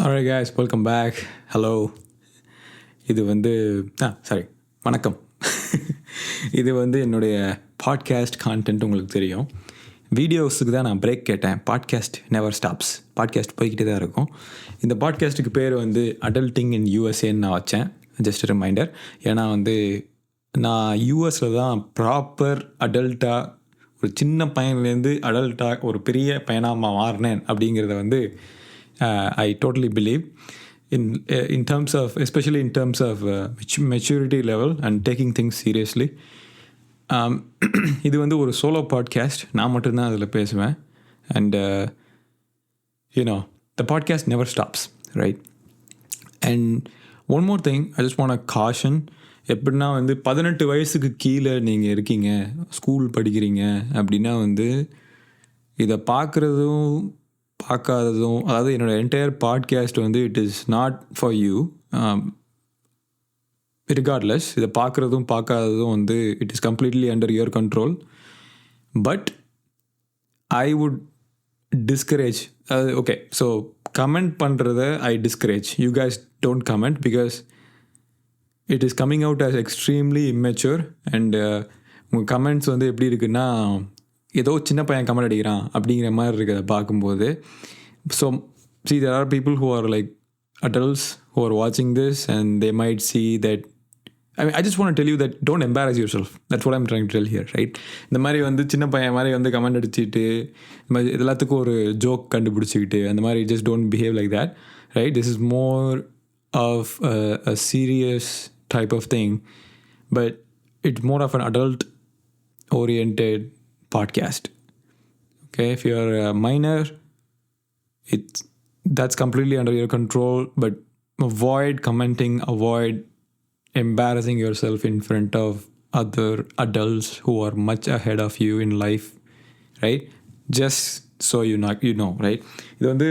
Alright guys, welcome back. Hello. இது வந்து வணக்கம். இது வந்து என்னுடைய பாட்காஸ்ட் கான்டென்ட் உங்களுக்கு தெரியும். வீடியோஸுக்கு தான் நான் பிரேக் கேட்டேன். Podcast never stops. பாட்காஸ்ட் போய்கிட்டே தான் இருக்கும். இந்த பாட்காஸ்ட்டுக்கு பேர் வந்து அடல்ட்டிங் இன் யூஎஸ்ஏன்னு நான் வச்சேன். Just reminder. ஏன்னா வந்து நான் யூஎஸில் தான் ப்ராப்பர் அடல்ட்டாக ஒரு சின்ன பையன்லேருந்து அடல்ட்டாக ஒரு பெரிய பையனாக மாறினேன் அப்படிங்கிறத வந்து I totally believe in terms of, especially in terms of maturity level and taking things seriously. இது வந்து ஒரு சோலோ பாட்காஸ்ட். நான் மட்டும்தான் அதில் பேசுவேன். And the podcast never stops, right? And one more thing, I just want to caution. எப்படின்னா வந்து 18 வயசுக்கு கீழே நீங்கள் இருக்கீங்க, ஸ்கூல் படிக்கிறீங்க அப்படின்னா வந்து இதை பார்க்காததும், அதாவது என்னோடய என்டையர் பாட்காஸ்ட் வந்து it is not for you. Regardless, இதை பார்க்காததும் வந்து it is completely under your control. But I would discourage, அதாவது ஓகே, ஸோ கமெண்ட் பண்ணுறத I discourage. You guys don't comment because it is coming out as extremely immature. And உங்கள் comments வந்து எப்படி இருக்குன்னா, ஏதோ சின்ன பையன் கமெண்ட் அடிக்கிறான் அப்படிங்கிற மாதிரி இருக்குது அதை பார்க்கும்போது. So there are people who are like adults who are watching this and they might see that. I just want to tell you that don't embarrass yourself. That's what I'm trying to tell here, right? இந்த மாதிரி வந்து சின்ன பையன் மாதிரி வந்து comment அடிச்சுட்டு இந்த மாதிரி எல்லாத்துக்கும் ஒரு ஜோக் கண்டுபிடிச்சிக்கிட்டு அந்த மாதிரி just don't behave like that, right? This is more of a serious type of thing, but it's more of an adult oriented podcast. Okay, if you're a minor, that's completely under your control, but avoid commenting, avoid embarrassing yourself in front of other adults who are much ahead of you in life, right? Just so you know, right? இது வந்து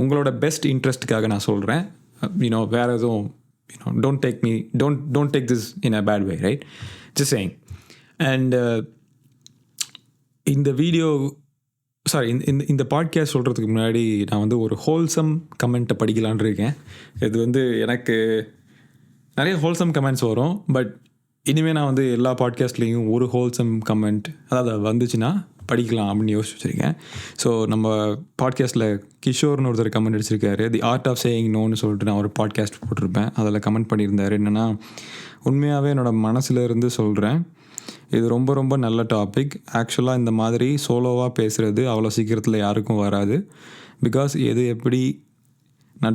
உங்களோட best இன்ட்ரெஸ்ட்டுக்காக நான் சொல்கிறேன். வேறு எதுவும் don't take this in a bad way, right? Just saying. And இந்த video இந்த podcast சொல்கிறதுக்கு முன்னாடி நான் வந்து ஒரு ஹோல்சம் கமெண்ட்டை படிக்கலான் இருக்கேன். இது வந்து எனக்கு நிறைய ஹோல்சம் கமெண்ட்ஸ் வரும், பட் இனிமேல் நான் வந்து எல்லா பாட்காஸ்ட்லேயும் ஒரு ஹோல்சம் கமெண்ட் அதாவது வந்துச்சுன்னா படிக்கலாம் அப்படின்னு யோசிச்சு வச்சுருக்கேன். ஸோ நம்ம பாட்காஸ்ட்டில் கிஷோர்னு ஒருத்தர் கமெண்ட் அடிச்சிருக்காரு. தி ஆர்ட் ஆஃப் சேயிங் நோன்னு சொல்லிட்டு நான் ஒரு பாட்காஸ்ட் போட்டிருப்பேன். அதில் கமெண்ட் பண்ணியிருந்தார். என்னென்னா, உண்மையாகவே என்னோடய மனசில் இருந்து சொல்கிறேன், இது ரொம்ப ரொம்ப நல்ல டாபிக். ஆக்சுவலாக இந்த மாதிரி சோலோவாக பேசுகிறது அவ்வளோ சீக்கிரத்தில் யாருக்கும் வராது. பிகாஸ் இது எப்படின்னா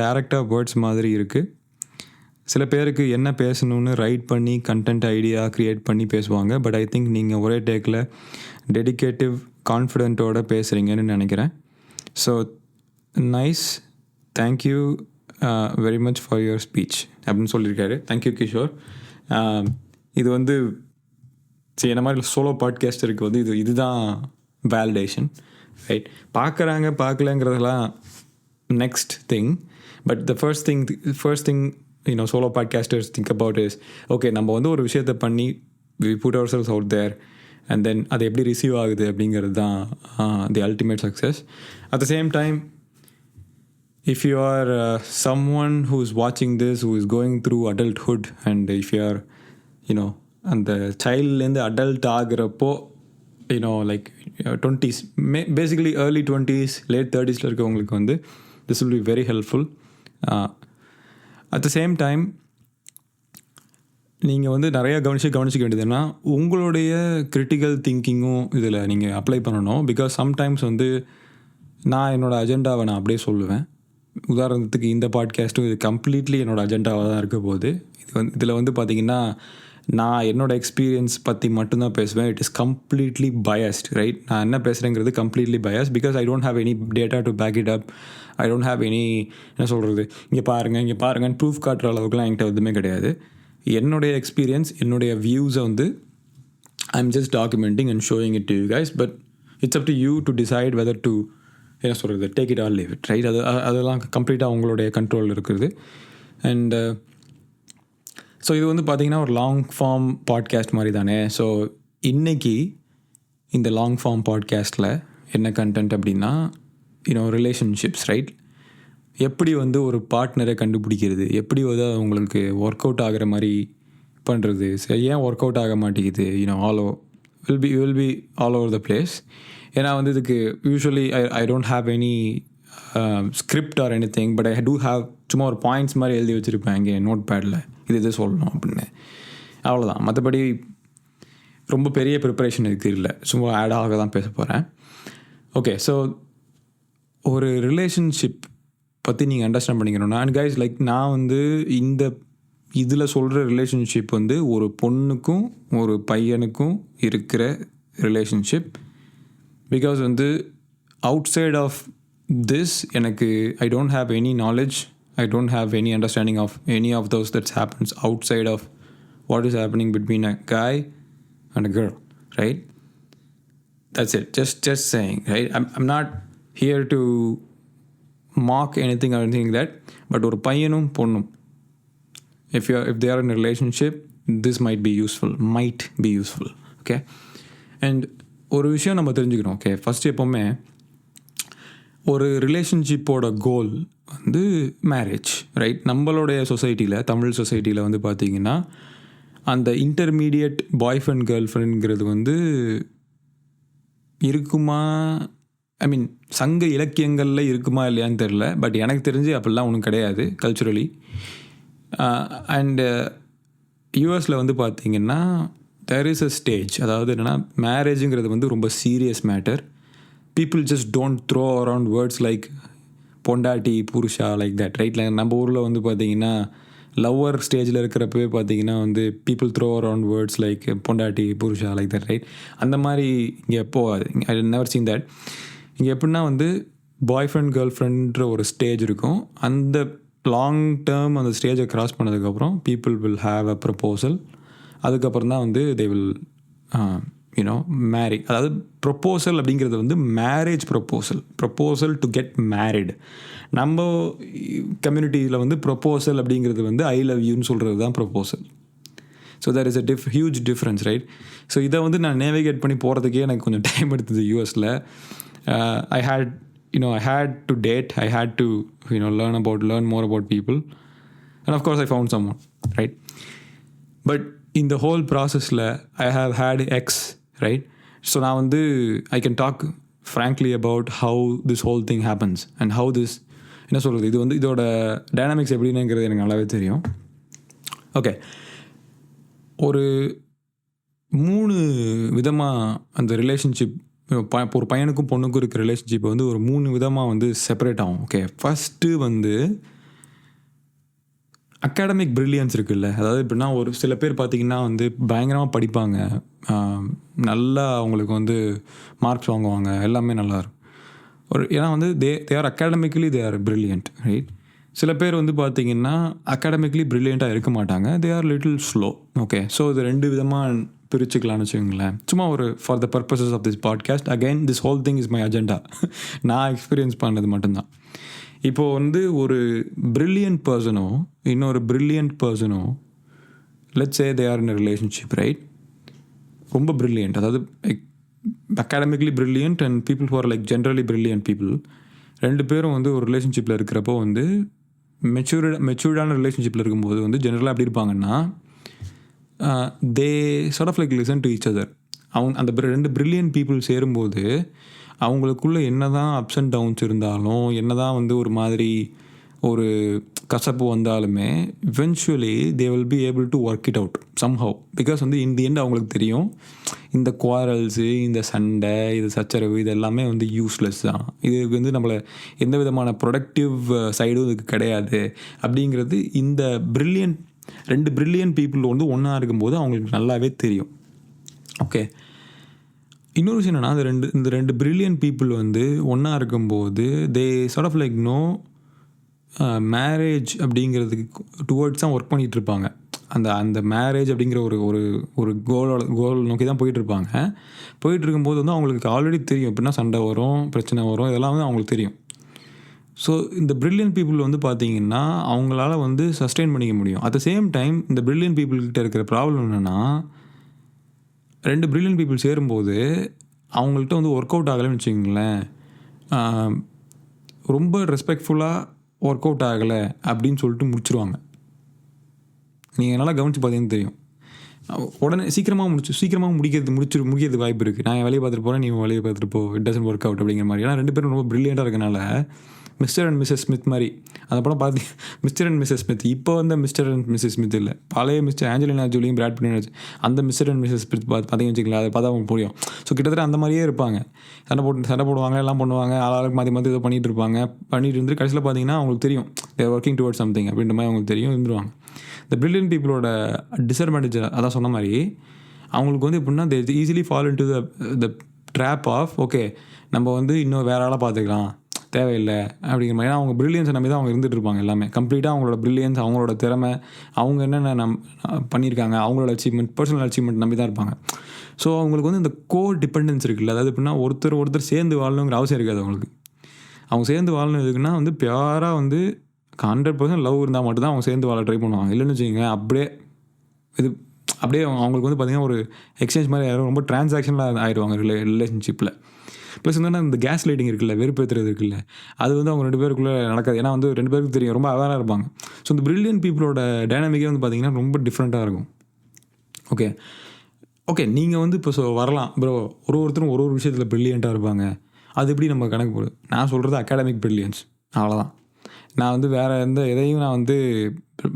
டேரெக்டாக வேர்ட்ஸ் மாதிரி இருக்குது. சில பேருக்கு என்ன பேசணுன்னு ரைட் பண்ணி கண்டென்ட் ஐடியா க்ரியேட் பண்ணி பேசுவாங்க. பட் ஐ திங்க் நீங்கள் ஒரே டேக்கில் டெடிகேட்டிவ் கான்ஃபிடென்ட்டோடு பேசுகிறீங்கன்னு நினைக்கிறேன். So nice, thank you very much for your speech அப்படின்னு சொல்லியிருக்காரு. தேங்க்யூ கிஷோர். இது வந்து என்ன மாதிரி சோலோ பாட்காஸ்டருக்கு வந்து இதுதான் வேலிடேஷன், ரைட்? பார்க்கலங்கிறதெல்லாம் next thing. But the first thing solo podcasters think about is, okay, நம்ம வந்து ஒரு விஷயத்தை பண்ணி we put ourselves out there and then அது எப்படி ரிசீவ் ஆகுது அப்படிங்கிறது தான் the ultimate success. At the same time, if you are someone who is watching this, who is going through adulthood, and if you are அந்த சைல்ட்லேருந்து adult ஆகிறப்போ like 20s, basically early 20s, late 30s இருக்கவங்களுக்கு வந்து this will be very helpful. At the same time, நீங்கள் வந்து நிறையா கவனிக்க வேண்டியதுன்னா உங்களுடைய critical திங்கிங்கும் இதில் நீங்கள் அப்ளை பண்ணணும். பிகாஸ் சம்டைம்ஸ் வந்து நான் என்னோடய அஜெண்டாவை நான் அப்படியே சொல்லுவேன். உதாரணத்துக்கு இந்த பாட்காஸ்ட்டும் இது கம்ப்ளீட்லி என்னோடய அஜெண்டாவாக தான் இருக்க போகுது. இதில் வந்து பார்த்திங்கன்னா நான் என்னோடய எக்ஸ்பீரியன்ஸ் பற்றி மட்டும்தான் பேசுவேன். It is completely biased, right? நான் என்ன பேசுகிறேங்கிறது completely biased because I don't have any data to back it up. I don't have any, என்ன சொல்கிறது, இங்கே பாருங்கன்னு ப்ரூஃப் காட்டுற அளவுக்குலாம் என்கிட்ட எதுவுமே கிடையாது. என்னுடைய எக்ஸ்பீரியன்ஸ், என்னுடைய வியூஸை வந்து I am just documenting and showing it to you guys. But it's up to you to decide whether to, என்ன சொல்கிறது, take it or leave it, right? அதெல்லாம் கம்ப்ளீட்டாக உங்களுடைய கண்ட்ரோல் இருக்குது. அண்ட் ஸோ இது வந்து பார்த்திங்கன்னா ஒரு லாங் ஃபார்ம் பாட்காஸ்ட் மாதிரி தானே. ஸோ இன்றைக்கி இந்த லாங் ஃபார்ம் பாட்காஸ்ட்டில் என்ன கண்டென்ட் அப்படின்னா, ரிலேஷன்ஷிப்ஸ், ரைட்? எப்படி வந்து ஒரு பார்ட்னரை கண்டுபிடிக்கிறது, எப்படி வந்து அவங்களுக்கு ஒர்க் அவுட் ஆகிற மாதிரி பண்ணுறது, ஏன் ஒர்க் அவுட் ஆக மாட்டேங்குது, all will be all over the place. ஏன்னா வந்து இதுக்கு usually I don't have any script or any thing, but I do have சும்மா ஒரு பாயிண்ட்ஸ் மாதிரி எழுதி வச்சுருப்பேன் இங்கே நோட் பேடில், இது சொல்லணும் அப்படின்னு. அவ்வளோதான். மற்றபடி ரொம்ப பெரிய ப்ரிப்பரேஷன் இதுக்கு இல்லை, சும்மா ஆடாக தான் பேச போகிறேன். ஓகே, ஸோ ஒரு ரிலேஷன்ஷிப் பற்றி நீங்கள் அண்டர்ஸ்டாண்ட் பண்ணிக்கணும்னா, அண்ட் கைஸ் லைக் நான் வந்து இந்த இதில் சொல்கிற ரிலேஷன்ஷிப் வந்து ஒரு பொண்ணுக்கும் ஒரு பையனுக்கும் இருக்கிற ரிலேஷன்ஷிப். பிகாஸ் வந்து அவுட் சைட் ஆஃப் திஸ் எனக்கு I don't have any knowledge, I don't have any understanding of any of those that's happens outside of what is happening between a guy and a girl, right? That's it. Just saying, right? I'm not here to mock anything or anything like that. But ஒரு பையனும் பொண்ணும், if they are in a relationship, this might be useful. Okay? And ஒரு விஷயம் நம்ம தெரிஞ்சுக்கணும். Okay, first எப்போவுமே ஒரு ரிலேஷன்ஷிப்போட கோல் வந்து மேரேஜ், ரைட்? நம்மளுடைய சொசைட்டியில், தமிழ் சொசைட்டியில் வந்து பார்த்திங்கன்னா அந்த இன்டர்மீடியட் பாய் ஃப்ரெண்ட் கேர்ள் ஃப்ரெண்டுங்கிறது வந்து இருக்குமா, ஐ மீன் சங்க இலக்கியங்களில் இருக்குமா இல்லையான்னு தெரில, பட் எனக்கு தெரிஞ்சு அப்படிலாம் ஒன்றும் கிடையாது கல்ச்சுரலி. அண்டு யூஎஸில் வந்து பார்த்திங்கன்னா தேர் இஸ் அ ஸ்டேஜ், அதாவது என்னென்னா மேரேஜுங்கிறது வந்து ரொம்ப serious matter. People just don't throw around words like பொண்டாட்டி புருஷா லைக் தட், ரைட்? நம்ம ஊரில் வந்து பார்த்திங்கன்னா லவ்வர் ஸ்டேஜில் இருக்கிறப்பவே பார்த்தீங்கன்னா வந்து people throw around words like பொண்டாட்டி புருஷா லைக் தட், ரைட்? அந்த மாதிரி இங்கே போகாது. I never seen that. இங்கே எப்படின்னா வந்து பாய் ஃப்ரெண்ட் கேர்ள் ஃப்ரெண்ட்ன்ற ஒரு ஸ்டேஜ் இருக்கும். அந்த லாங் டேர்ம் அந்த ஸ்டேஜை க்ராஸ் பண்ணதுக்கப்புறம் people will have a proposal. அதுக்கப்புறம் தான் வந்து தே வில் மேரி. அதாவது ப்ரொப்போசல் அப்படிங்கிறது வந்து marriage proposal to get married. நம்ம கம்யூனிட்டியில் வந்து ப்ரொப்போசல் அப்படிங்கிறது வந்து ஐ லவ் யூன்னு சொல்கிறது தான் proposal. So there is a huge difference, right? So இதை வந்து நான் நேவிகேட் பண்ணி போகிறதுக்கே எனக்கு கொஞ்சம் டைம் எடுத்தது யூஎஸில். ஐ had to date, I had to learn more about people, and of course I found someone, right? But in the whole processல I have had ex, right? So நான் வந்து I can talk frankly about how this whole thing happens and how this, என்ன சொல்கிறது, இது வந்து இதோட dynamics எப்படின்னுங்கிறது எனக்கு நல்லாவே தெரியும். ஓகே, ஒரு 3 விதமாக அந்த ரிலேஷன்ஷிப், ஒரு பையனுக்கும் பொண்ணுக்கும் இருக்கிற ரிலேஷன்ஷிப் வந்து ஒரு 3 விதமாக வந்து செப்பரேட் ஆகும். ஓகே, ஃபஸ்ட்டு வந்து அகாடமிக் ப்ரில்லியன்ஸ் இருக்குல்ல. அதாவது எப்படின்னா ஒரு சில பேர் பார்த்திங்கன்னா வந்து பயங்கரமாக படிப்பாங்க, நல்லா அவங்களுக்கு வந்து மார்க்ஸ் வாங்குவாங்க, எல்லாமே நல்லாயிருக்கும். ஏன்னா வந்து they are academically they are brilliant, right? சில பேர் வந்து பார்த்திங்கன்னா அகாடமிக்கலி ப்ரில்லியண்ட்டாக இருக்க மாட்டாங்க, they are little slow. Okay, so இது 2 விதமாக பிரிச்சுக்கலாம்னு வச்சுக்கோங்களேன். சும்மா ஒரு for the purposes of this podcast, again this whole thing is my agenda. நான் எக்ஸ்பீரியன்ஸ் பண்ணது மட்டும்தான். இப்போது வந்து ஒரு ப்ரில்லியன்ட் பர்சனோ இன்னொரு ப்ரில்லியன்ட் பர்சனோ, let's say they are in a relationship, right? ரொம்ப ப்ரில்லியன்ட், அதாவது academically brilliant and people who are like generally brilliant people, 2 பேரும் வந்து ஒரு ரிலேஷன்ஷிப்பில் இருக்கிறப்போ வந்து மெச்சூர்டான ரிலேஷன்ஷிப்பில் இருக்கும்போது வந்து ஜென்ரலாக எப்படி இருப்பாங்கன்னா, they sort of like listen to each other. அந்த 2 ப்ரில்லியன்ட் பீப்புள் சேரும்போது அவங்களுக்குள்ளே என்ன தான் அப்ஸ் அண்ட் டவுன்ஸ் இருந்தாலும், என்ன தான் வந்து ஒரு மாதிரி ஒரு கசப்பு வந்தாலுமே eventually they will be able to work it out somehow. Because வந்து இன் தி எண்ட் அவங்களுக்கு தெரியும் இந்த குவாரல்ஸு, இந்த சண்டை, இது சச்சரவு, இது எல்லாமே வந்து யூஸ்லெஸ் தான், இதுக்கு வந்து நம்மளை எந்த விதமான ப்ரொடக்டிவ் சைடும் இதுக்கு கிடையாது அப்படிங்கிறது இந்த ப்ரில்லியன்ட் 2 ப்ரில்லியன்ட் பீப்புள் வந்து ஒன்றா இருக்கும்போது அவங்களுக்கு நல்லாவே தெரியும். ஓகே, இன்னொரு விஷயம் என்னென்னா, இந்த ரெண்டு ப்ரில்லியன்ட் பீப்புள் வந்து ஒன்றா இருக்கும்போது they sort of like no marriage அப்படிங்கிறதுக்கு டுவர்ட்ஸ் தான் ஒர்க் பண்ணிகிட்டு இருப்பாங்க. அந்த மேரேஜ் அப்படிங்கிற ஒரு கோல் நோக்கி தான் போயிட்டுருப்பாங்க. போயிட்டு இருக்கும்போது வந்து அவங்களுக்கு ஆல்ரெடி தெரியும் எப்படின்னா சண்டை வரும், பிரச்சனை வரும், இதெல்லாம் வந்து அவங்களுக்கு தெரியும். ஸோ இந்த ப்ரில்லியன்ட் பீப்புள் வந்து பார்த்திங்கன்னா அவங்களால வந்து சஸ்டெயின் பண்ணிக்க முடியும். அட் த சேம் டைம் இந்த ப்ரில்லியன்ட் பீப்புள்கிட்ட இருக்கிற ப்ராப்ளம் என்னென்னா, 2 ப்ரில்லியன்ட் பீப்புள் சேரும்போது அவங்கள்ட்ட வந்து ஒர்க் அவுட் ஆகலைன்னு வச்சுக்கிங்களேன், ரொம்ப ரெஸ்பெக்ட்ஃபுல்லாக ஒர்க் அவுட் ஆகலை அப்படின்னு சொல்லிட்டு முடிச்சிருவாங்க. நீங்கள் நல்லா கவனித்து பார்த்தீங்கன்னு தெரியும். உடனே சீக்கிரமாக முடிக்கிறது வாய்ப்பு இருக்குது. நான் என் வேலையை பார்த்துட்டு போகிறேன், நீ வேலையை பார்த்துட்டு போ, இட் டசன்ட் ஒர்க் அவுட் அப்படிங்கிற மாதிரி. ஏன்னா 2 பேரும் ரொம்ப ப்ரில்லியண்ட்டாக இருக்கனால மிஸ்டர் அண்ட் மிஸ்ஸஸ் ஸ்மித் மாதிரி. அந்த படம் பார்த்து மிஸ்டர் அண்ட் மிஸ்ஸஸ் ஸ்மித், இப்போ வந்த மிஸ்டர் அண்ட் மிஸ்ஸஸ் ஸ்மித் இல்லை, பழைய மிஸ்டர் ஆஞ்சலினா ஜோலியும் பிராட் பிட் அந்த மிஸ்டர் அண்ட் மிஸ்ஸஸ் ஸ்மித் பார்த்தீங்கன்னு வச்சுக்கலாம். அதை பார்த்தா அவங்க புரியும். ஸோ கிட்டத்தட்ட அந்த மாதிரியே இருப்பாங்க. சண்டை போடுவாங்க, எல்லாம் பண்ணுவாங்க, ஆளாளுக்கு மாற்றி இதை பண்ணிகிட்டு இருப்பாங்க. பண்ணிட்டு இருந்து கடைசியில் பார்த்தீங்கன்னா அவங்களுக்கு தெரியும் தேர் ஒர்க்கிங் டுவர்ட்ஸ் சம்திங் அப்படின்ற மாதிரி அவங்களுக்கு தெரியும், இருந்துருவாங்க. இந்த பிரில்லியன்ட் பீப்புளோட டிஸ்அட்வான்டேஜ் அதான் சொன்ன மாதிரி, அவங்களுக்கு வந்து எப்படின்னா they easily fall into the trap of okay நம்ம வந்து இன்னும் வேற ஆளாக பார்த்துக்கலாம், தேவையில்லை அப்படிங்கிற மாதிரி. ஏன்னா அவங்க ப்ரில்லியன்ஸை நம்பி தான் அவங்க இருந்துகிட்டு இருப்பாங்க. எல்லாமே கம்ப்ளீட்டாக அவங்களோட ப்ரில்லியன்ஸ், அவங்களோட திறமை, அவங்க என்னென்ன பண்ணியிருக்காங்க, அவங்களோட அச்சீவ்மெண்ட், பர்சனல் அச்சீவ்மெண்ட் நம்பி தான் இருப்பாங்க. ஸோ அவங்களுக்கு வந்து இந்த கோர் டிபெண்டன்ஸ் இருக்குல்ல, அதாவது எப்படின்னா ஒருத்தர் சேர்ந்து வாழணுங்கிற அவசியம் இருக்காது அவங்களுக்கு. அவங்க சேர்ந்து வாழணும் எதுக்குன்னா வந்து பியூராக வந்து 100% லவ் இருந்தால் மட்டும்தான் அவங்க சேர்ந்து வாழ ட்ரை பண்ணுவாங்க. இல்லைன்னு வச்சுக்கோங்க அப்படியே அவங்களுக்கு வந்து பார்த்திங்கன்னா ஒரு எக்ஸ்சேஞ்ச் மாதிரி யாரும் ரொம்ப டிரான்சாக்ஷனில் ஆயிடுவாங்க ரிலேஷன்ஷிப்பில். ப்ளஸ் வந்து இந்த கேஸ் லைட்டிங் இருக்குல்ல, வெறுப்பேற்றுறது இருக்குல்ல, அது வந்து அவங்க 2 பேருக்குள்ளே நடக்காது. ஏன்னா வந்து 2 பேருக்கு தெரியும், ரொம்ப அவேராக இருப்பாங்க. ஸோ இந்த பிரில்லியன்ட் பீப்புளோட டைனாமிக்கே வந்து பார்த்திங்கன்னா ரொம்ப டிஃப்ரெண்ட்டாக இருக்கும். ஓகே நீங்கள் வந்து இப்போ வரலாம் ப்ரோ, ஒருத்தரும் ஒரு விஷயத்தில் ப்ரில்லியண்ட்டாக இருப்பாங்க, அது எப்படி நம்ம கணக்கு போடுது? நான் சொல்கிறது அகாடமிக் ப்ரில்லியன்ஸ், அவ்வளோதான். நான் வந்து வேறு எதையும் நான் வந்து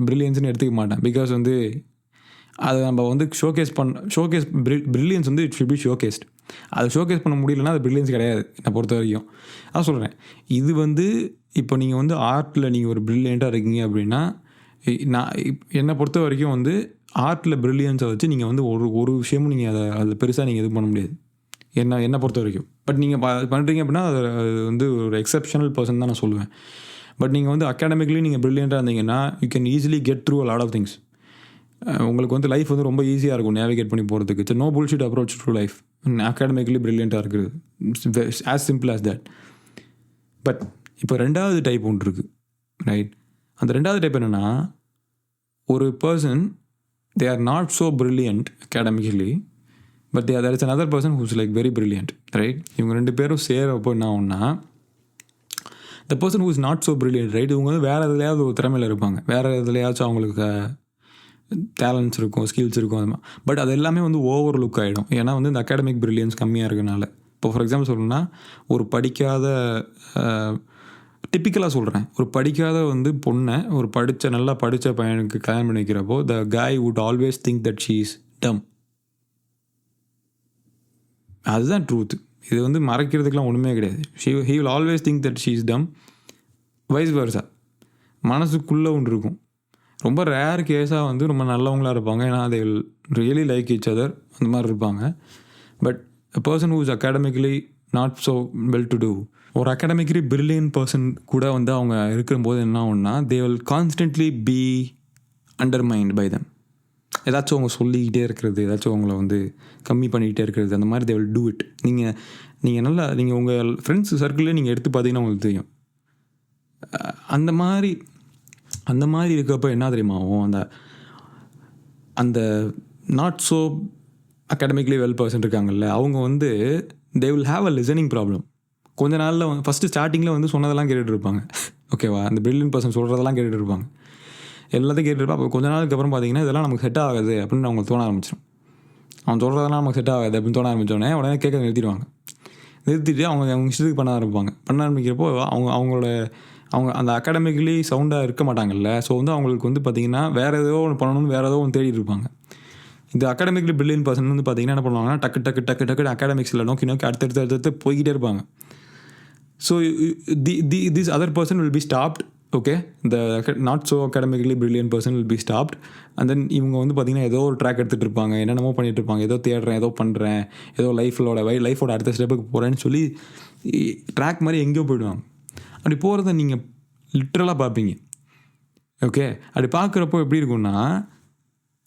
ப்ரில்லியன்ஸ்னு எடுத்துக்க மாட்டேன். பிகாஸ் வந்து அதை நம்ம வந்து ஷோகேஸ் ப்ரில்லியன்ஸ் வந்து இட் ஷுட் பி ஷோகேஸ்ட். அதை ஷோகேஸ் பண்ண முடியலன்னா அது ப்ரில்லியன்ஸ் கிடையாது என்னை பொறுத்த வரைக்கும். அதான் சொல்கிறேன். இது வந்து இப்போ நீங்கள் வந்து ஆர்ட்டில் நீங்கள் ஒரு ப்ரில்லியண்ட்டாக இருக்கீங்க அப்படின்னா, நான் என்னை பொறுத்த வரைக்கும் வந்து ஆர்ட்டில் ப்ரில்லியன்ஸை வச்சு நீங்கள் வந்து ஒரு விஷயமும் நீங்கள் அதில் பெருசாக நீங்கள் இது பண்ண முடியாது என்னை பொறுத்த வரைக்கும். பட் நீங்கள் பண்ணுறீங்க அப்படின்னா அது வந்து ஒரு எக்ஸப்ஷனல் பர்சன் தான் நான் சொல்லுவேன். பட் நீங்கள் வந்து அகாடமிக்லி நீங்கள் ப்ரில்லியண்ட்டாக இருந்தீங்கன்னா you can easily get through a lot of things. உங்களுக்கு வந்து லைஃப் வந்து ரொம்ப ஈஸியாக இருக்கும் நேவிகேட் பண்ணி போகிறதுக்கு. It's no bullshit approach to life. Academically ப்ரில்லியண்ட்டாக இருக்குது, as simple as that. But இப்போ 2வது டைப் ஒன்று இருக்குது, ரைட்? அந்த 2வது டைப் என்னென்னா, ஒரு person they are not so brilliant academically, but there is another person who's like very brilliant, right? இவங்க 2 பேரும் சேரப்போ என்ன ஆகும்னா, the person who is not so brilliant, right, இவங்க வந்து வேறு எதுலையாவது ஒரு திறமையில் இருப்பாங்க, வேறு எதுலையாச்சும் அவங்களுக்கு டேலண்ட்ஸ் இருக்கும், ஸ்கில்ஸ் இருக்கும், அது மாதிரி. பட் அது எல்லாமே வந்து ஓவர் லுக் ஆகிடும். ஏன்னா வந்து இந்த அகாடமிக் ப்ரில்லியன்ஸ் கம்மியாக இருக்கனால. இப்போ ஃபார் எக்ஸாம்பிள் சொல்லணும்னா, ஒரு படிக்காத டிப்பிக்கலாக சொல்கிறேன், ஒரு படிக்காத வந்து பொண்ணை ஒரு நல்லா படித்த பையனுக்கு கல்யாணம் பண்ணி வைக்கிறப்போ த guy would always think that she is dumb. அதுதான் ட்ரூத். இது வந்து மறைக்கிறதுக்கெலாம் ஒன்றுமே கிடையாது. he will always think that she is dumb, vice versa. மனசுக்குள்ளே ஒன்று இருக்கும். ரொம்ப ரேர் கேஸாக வந்து ரொம்ப நல்லவங்களாக இருப்பாங்க, ஏன்னா they will really like each other, அந்த மாதிரி இருப்பாங்க. But a person who is academically not so well to do, ஒரு அகாடமிக்கலி பிரில்லியன்ட் பர்சன் கூட வந்து அவங்க இருக்கும்போது என்ன ஆகும்னா, they will constantly be undermined by them. ஏதாச்சும் அவங்க சொல்லிக்கிட்டே இருக்கிறது, ஏதாச்சும் அவங்கள வந்து கம்மி பண்ணிக்கிட்டே இருக்கிறது, அந்த மாதிரி they will do it. நீங்கள் உங்கள் ஃப்ரெண்ட்ஸ் சர்க்கிளே நீங்கள் எடுத்து பார்த்தீங்கன்னா உங்களுக்கு தெரியும். அந்த மாதிரி இருக்கப்போ என்ன தெரியுமா ஆகும், அந்த not so academically well person இருக்காங்கல்ல, அவங்க வந்து they will have a listening problem. கொஞ்ச நாளில் ஃபஸ்ட்டு ஸ்டார்டிங்கில் வந்து சொன்னதெல்லாம் கேட்டுட்டு இருப்பாங்க, ஓகேவா? அந்த பிரில்லியன்ட் பர்சன் சொல்கிறதெல்லாம் கேட்டுட்டு இருப்பாங்க, எல்லாத்தையும் கேட்டுருப்பா. அப்போ கொஞ்ச நாளுக்கு அப்புறம் பார்த்தீங்கன்னா இதெல்லாம் நமக்கு செட் ஆகாது அப்படின்னு அவங்களுக்கு தோண ஆரம்பிச்சிடும். அவன் சொல்கிறதெல்லாம் நமக்கு செட் ஆகாது அப்படின்னு தோண ஆரம்பித்தோடனே உடனே கேட்க நிறுத்திட்டு அவங்க இஷ்டத்துக்கு பண்ண ஆரம்பிக்கிறப்போ அவங்க அந்த அகாடமிக்கலி சவுண்டாக இருக்க மாட்டாங்கல்ல. ஸோ வந்து அவங்களுக்கு வந்து பார்த்திங்கன்னா வேறு ஏதோ ஒன்று பண்ணணும்னு வேறு ஏதோ ஒன்று தேடிட்டு இருப்பாங்க. இந்த அகாடமிக்கலி பிரில்லியன்ட் பர்சன் வந்து பார்த்திங்கன்னா என்ன பண்ணுவாங்கன்னா, டக்கு அகாடமிக்ஸில் நோக்கி அடுத்தடுத்து போய்கிட்டே இருப்பாங்க. So this other person will be stopped. Okay, இந்த not so academically brilliant person will be stopped. And then இவங்க வந்து பார்த்திங்கன்னா ஏதோ ஒரு ட்ராக் எடுத்துகிட்டு இருப்பாங்க, என்னென்னமோ பண்ணிகிட்டு இருப்பாங்க, ஏதோ தேடுறேன், ஏதோ பண்ணுறேன், ஏதோ லைஃபோட அடுத்த ஸ்டெப்புக்கு போகிறேன்னு சொல்லி ட்ராக் மாதிரி எங்கேயோ போயிடுவாங்க. அப்படி போகிறத நீங்கள் லிட்ரலாக பார்ப்பீங்க. ஓகே, அப்படி பார்க்குறப்போ எப்படி இருக்குன்னா,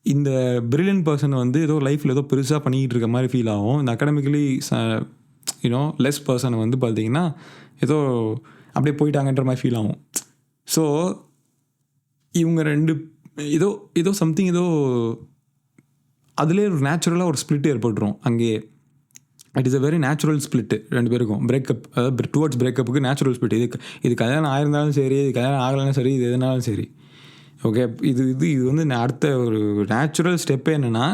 இந்த பிரில்லியன்ட் பர்சன் வந்து ஏதோ லைஃப்பில் ஏதோ பெருசாக பண்ணிக்கிட்டு இருக்க மாதிரி ஃபீல் ஆகும். இந்த அகாடமிக்கலி லெஸ் பர்சனை வந்து பார்த்திங்கன்னா ஏதோ அப்படியே போயிட்டாங்கன்ற மாதிரி ஃபீல் ஆகும். ஸோ இவங்க ஏதோ சம்திங் ஏதோ அதிலே ஒரு நேச்சுரலாக ஒரு ஸ்ப்ளிட் ஏற்பட்டுரும் அங்கேயே. It is a very natural split ரெண்டு பேருக்கும். பிரேக்கப், அதாவது டுவர்ட்ஸ் பிரேக்கப்புக்கு நேச்சுரல் ஸ்பிளிட். இது கல்யாணம் ஆயிருந்தாலும் சரி, இது கல்யாணம் ஆகலைனாலும் சரி, இது எதுனாலும் சரி. ஓகே, இது வந்து அடுத்த ஒரு நேச்சுரல் ஸ்டெப்பே என்னென்னா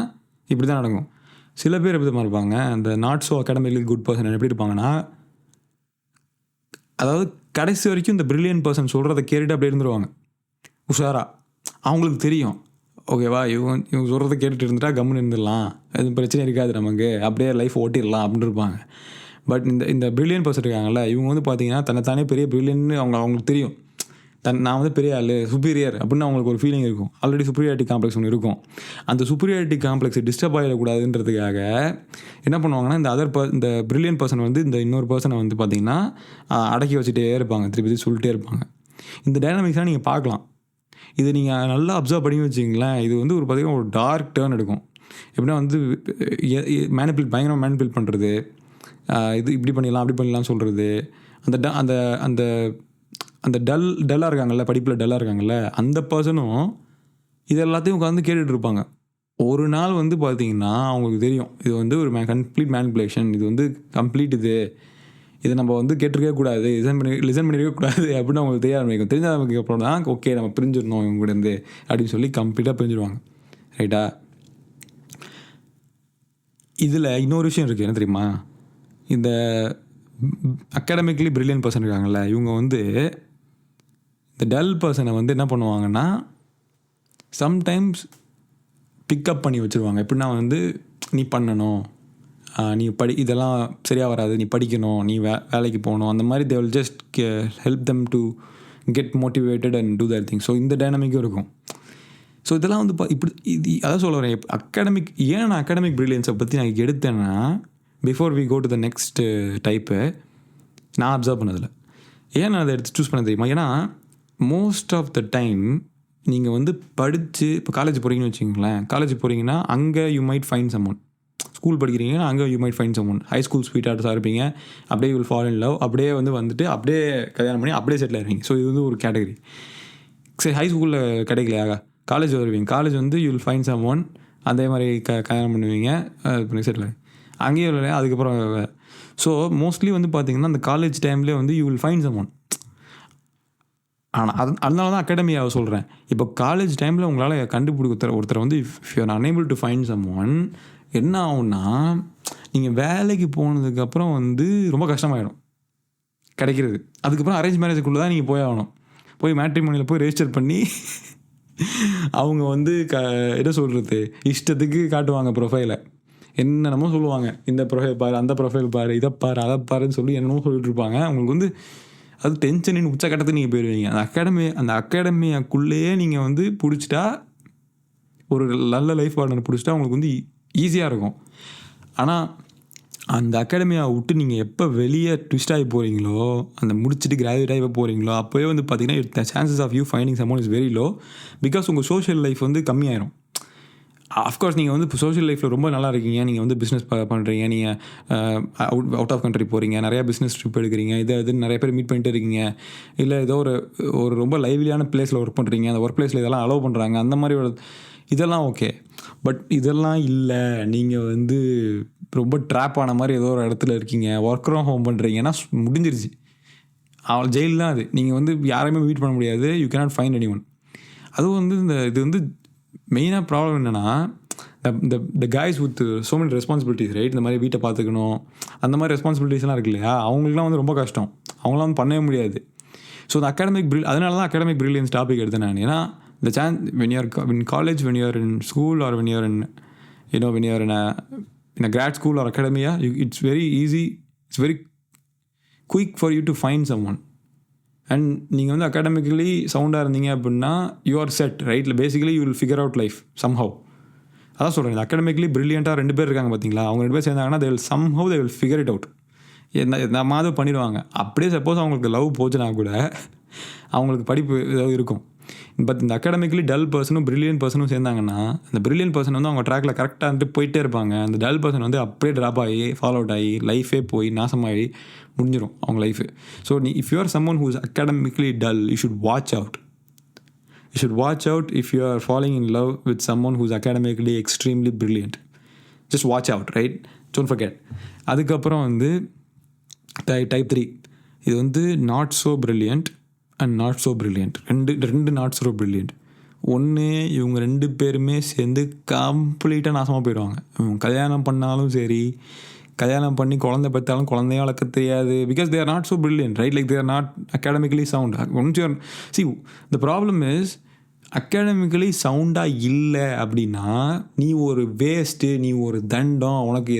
இப்படி தான் நடக்கும். சில பேர் எப்படி தான் இருப்பாங்க, அந்த not so academically good person எப்படி இருப்பாங்கன்னா, அதாவது கடைசி வரைக்கும் இந்த பிரில்லியன்ட் பர்சன் சொல்கிறத கேட்டுட்டு அப்படியே இருந்துருவாங்க உஷாரா. அவங்களுக்கு தெரியும், ஓகேவா, இவங்க சொல்கிறத கேட்டுட்டு இருந்துட்டா கம்முன்னு இருந்துடலாம், எதுவும் பிரச்சனை இருக்காது நமக்கு, அப்படியே லைஃப் ஓட்டிடலாம் அப்படின்னு இருப்பாங்க. பட் இந்த பிரில்லியன்ட் பர்சன் இருக்காங்கல்ல, இவங்க வந்து பார்த்தீங்கன்னா தன்னைத்தானே பெரிய பிரில்லியன்னு அவங்களுக்கு தெரியும். நான் வந்து பெரிய ஆள், சுப்பீரியர் அப்படின்னு அவங்களுக்கு ஒரு ஃபீலிங் இருக்கும். ஆல்ரெடி சுப்பீரியாரிட்டி காம்ப்ளெக்ஸ் ஒன்று இருக்கும். அந்த சுப்பீரியாரிட்டி காம்ப்ளெக்ஸ் டிஸ்டர்ப் ஆகிடக்கூடாதுன்றதுக்காக என்ன பண்ணுவாங்கன்னா, இந்த பிரில்லியன்ட் பர்சன் வந்து இந்த இன்னொரு பர்சனை வந்து பார்த்திங்கன்னா அடக்கி வச்சுட்டே இருப்பாங்க, திருப்பி சொல்லிட்டே இருப்பாங்க. இந்த டைனாமிக்ஸ்லாம் நீங்கள் பார்க்கலாம். இது நீங்கள் நல்லா அப்சர்வ் பண்ணி வச்சிங்களேன், இது வந்து ஒரு பார்த்திங்கன்னா ஒரு டார்க் டேர்ன் எடுக்கும். எப்படின்னா வந்து பயங்கரமாக மேனிபுலேட் பண்ணுறது, இது இப்படி பண்ணிடலாம் அப்படி பண்ணிடலாம் சொல்கிறது, அந்த அந்த அந்த டல்லாக இருக்காங்கல்ல, படிப்பில் டல்லாக இருக்காங்கல்ல, அந்த பர்சனும் இது எல்லாத்தையும் உட்காந்து கேட்டுட்டு இருப்பாங்க. ஒரு நாள் வந்து பார்த்தீங்கன்னா அவங்களுக்கு தெரியும், இது வந்து ஒரு கம்ப்ளீட் மேனிபுலேஷன், இது வந்து கம்ப்ளீட் இதை நம்ம வந்து கேட்டிருக்கவே கூடாது, லிசன் பண்ணிருக்கவே கூடாது அப்படின்னு அவங்களுக்கு தெரிய ஆரம்பிக்கும். தெரிஞ்ச நமக்கு அப்புறம் தான் ஓகே நம்ம பிரிஞ்சிடணும் இவங்க கூட இருந்து அப்படின்னு சொல்லி கம்ப்ளீட்டாக பிரிஞ்சிடுவாங்க. ரைட்டா? இதில் இன்னொரு விஷயம் இருக்குது, என்ன தெரியுமா? இந்த அகாடமிக்கலி பிரில்லியன்ட் பர்சன் இருக்காங்கல்ல, இவங்க வந்து இந்த டல் பர்சனை வந்து என்ன பண்ணுவாங்கன்னா சம்டைம்ஸ் பிக்கப் பண்ணி வச்சுருவாங்க. எப்படின்னா வந்து நீ பண்ணணும், நீ இதெல்லாம் சரியாக வராது, நீ படிக்கணும், நீ வேலைக்கு போகணும், அந்த மாதிரி they will just help them to get motivated and do that thing. So இந்த டைனாமிக்கும் இருக்கும். ஸோ இதெல்லாம் வந்து அதான் சொல்ல வரேன். ஏன் நான் அகாடமிக் பிரில்லியன்ஸை பற்றி நான் எடுத்தேன்னா, before we go to the next type, நான் அப்சர்வ் பண்ணதில்லை. ஏன் நான் அதை எடுத்து சூஸ் பண்ண தெரியுமா? ஏன்னா மோஸ்ட் ஆஃப் த டைம் நீங்கள் வந்து படித்து இப்போ காலேஜ் போகிறீங்கன்னு வச்சுங்களேன், காலேஜ் போகிறீங்கன்னா அங்கே you might find someone. School படிக்கிறீங்கன்னா அங்கே you might find someone. High school sweet ஆர்ட்ஸாக இருப்பீங்க, அப்படியே வில் ஃபால் இன் லவ், அப்படியே வந்துட்டு அப்படியே கல்யாணம் பண்ணி அப்படியே செட்டில் ஆகிருவீங்க. ஸோ இது வந்து ஒரு கேட்டகரி. சரி, ஹை ஸ்கூலில் கிடைக்கலையா, காலேஜ் வருவீங்க, காலேஜ் வந்து யூ வில் ஃபைண்ட் சம்மோன், அதே மாதிரி கல்யாணம் பண்ணுவீங்க, செட்டில் ஆகி அங்கேயும் இல்லை. அதுக்கப்புறம் ஸோ மோஸ்ட்லி வந்து பார்த்தீங்கன்னா அந்த காலேஜ் டைம்லேயே வந்து யூ வில் ஃபைண்ட் சம்மோன். ஆனால் அதனால தான் அகாடமியாக சொல்கிறேன். இப்போ காலேஜ் டைமில் உங்களால் ஒருத்தர் வந்து if you are unable to find someone, என்ன ஆகும்னா நீங்கள் வேலைக்கு போனதுக்கப்புறம் வந்து ரொம்ப கஷ்டமாயிடும் கிடைக்கிறது. அதுக்கப்புறம் அரேஞ்ச் மேரேஜுக்குள்ளே தான் நீங்கள் போய் ஆகணும். போய் மேட்ரிமோனியில் போய் ரெஜிஸ்டர் பண்ணி அவங்க வந்து என்ன சொல்கிறது, இஷ்டத்துக்கு காட்டுவாங்க ப்ரொஃபைலை, என்னென்னமோ சொல்லுவாங்க, இந்த ப்ரொஃபைல் பாரு, அந்த ப்ரொஃபைல் பாரு, இதை பாரு, அதை பாருன்னு சொல்லி என்னென்னமோ சொல்லிட்டு இருப்பாங்க. அவங்களுக்கு வந்து அது டென்ஷனின் உச்சக்கட்டத்துக்கு நீங்கள் போயிடுவீங்க. அந்த அகாடமிக்குள்ளேயே நீங்கள் வந்து பிடிச்சிட்டா, ஒரு நல்ல லைஃப் பார்ட்னர் பிடிச்சிட்டா உங்களுக்கு வந்து ஈஸியாக இருக்கும். ஆனால் அந்த அகாடமியை விட்டு நீங்கள் எப்போ வெளியே ட்விஸ்ட் ஆகி போகிறீங்களோ, அந்த முடிச்சுட்டு கிராஜுவேட் ஆகி போகிறீங்களோ, அப்போயே வந்து பார்த்தீங்கன்னா chances of you finding someone is very low. Because உங்கள் சோஷியல் லைஃப் வந்து கம்மியாயிரும். அஃப்கோர்ஸ் நீங்கள் வந்து இப்போ சோஷியல் லைஃப்பில் ரொம்ப நல்லா இருக்கீங்க, நீங்கள் வந்து பிஸ்னஸ் பண்ணுறீங்க, நீங்கள் அவுட் ஆஃப் கண்ட்ரி போகிறீங்க, நிறையா பிஸ்னஸ் ட்ரிப் எடுக்கிறீங்க, இதுன்னு நிறைய பேர் மீட் பண்ணிட்டு இருக்கீங்க, இல்லை ஏதோ ஒரு ரொம்ப லைவ்லியான பிளேஸில் ஒர்க் பண்ணுறீங்க, அந்த ஒர்க் பிளேஸில் இதெல்லாம் அலோவ் பண்ணுறாங்க, அந்த மாதிரி இதெல்லாம் ஓகே. பட் இதெல்லாம் இல்லை, நீங்கள் வந்து ரொம்ப ட்ராப் ஆன மாதிரி ஏதோ ஒரு இடத்துல இருக்கீங்க, ஒர்க் ஃப்ரம் ஹோம் பண்ணுறீங்கன்னா முடிஞ்சிருச்சு, ஜெயில் தான் அது. நீங்கள் வந்து யாரையுமே மீட் பண்ண முடியாது, you cannot find any one. அதுவும் வந்து இது வந்து மெயினாக ப்ராப்ளம் என்னென்னா, த guys with so many responsibilities, right? இந்த மாதிரி வீட்டை பார்த்துக்கணும், அந்த மாதிரி ரெஸ்பான்சிபிலிட்டிஸ்லாம் இருக்கு இல்லையா, அவங்களுக்குலாம் வந்து ரொம்ப கஷ்டம், அவங்களாம் வந்து பண்ணவே முடியாது. ஸோ இந்த அதனால தான் அகாடமிக் பிரில்லியன்ஸ் டாபிக் எடுத்தேன் நான். ஏன்னா இந்த when you're in college, when you're in school, or when you're in, when you're in a grad school or academia, it's very easy, it's very quick for you to find someone. And நீங்கள் வந்து academically சவுண்டாக இருந்தீங்க அப்படின்னா you are set, ரைட்டில் basically you will figure out life somehow. அதான் சொல்கிறேன், இந்த academically பிரில்லியண்ட்டாக 2 பேர் இருக்காங்க பார்த்தீங்களா, அவங்க 2 பேர் சேர்ந்தாங்கன்னா they will somehow they will figure it out. இந்த மாதிரி பண்ணிடுவாங்க. அப்படியே சப்போஸ் அவங்களுக்கு லவ் போச்சுன்னா கூட அவங்களுக்கு படிப்பு ஏதாவது இருக்கும். பட் இந்த அகாடமிக்கலி டல் பர்சனும் பிரில்லியன்ட் பர்சனும் சேர்ந்தாங்கன்னா, அந்த பிரில்லியன்ட் பர்சன் வந்து அவங்க ட்ராக்கில் கரெக்டாக வந்துட்டு போயிட்டே இருப்பாங்க, அந்த டல் பர்சன் வந்து அப்படியே ட்ராப் ஆகி ஃபாலோ அவுட் ஆகி லைஃபே போய் நாசமாகி முடிஞ்சிடும் அவங்க life. So if you are someone who is academically dull, you should watch out. You should watch out if you are falling in love with someone who's academically extremely brilliant. Just watch out, right? Don't forget. அதுக்கப்புறம் வந்து type 3, இது வந்து not so brilliant and not so brilliant. ரெண்டு not so brilliant. ஒன்று, இவங்க 2 பேருமே சேர்ந்து கம்ப்ளீட்டாக நாசமாக போயிடுவாங்க. கல்யாணம் பண்ணாலும் சரி, கல்யாணம் பண்ணி குழந்தை பெற்றாலும் குழந்தையும் வளர்க்க தெரியாது. Because they are not so brilliant, right? Like they are not academically sound. Once your see the problem is academically சவுண்டாக இல்லை அப்படின்னா நீ ஒரு வேஸ்ட்டு, நீ ஒரு தண்டம், உனக்கு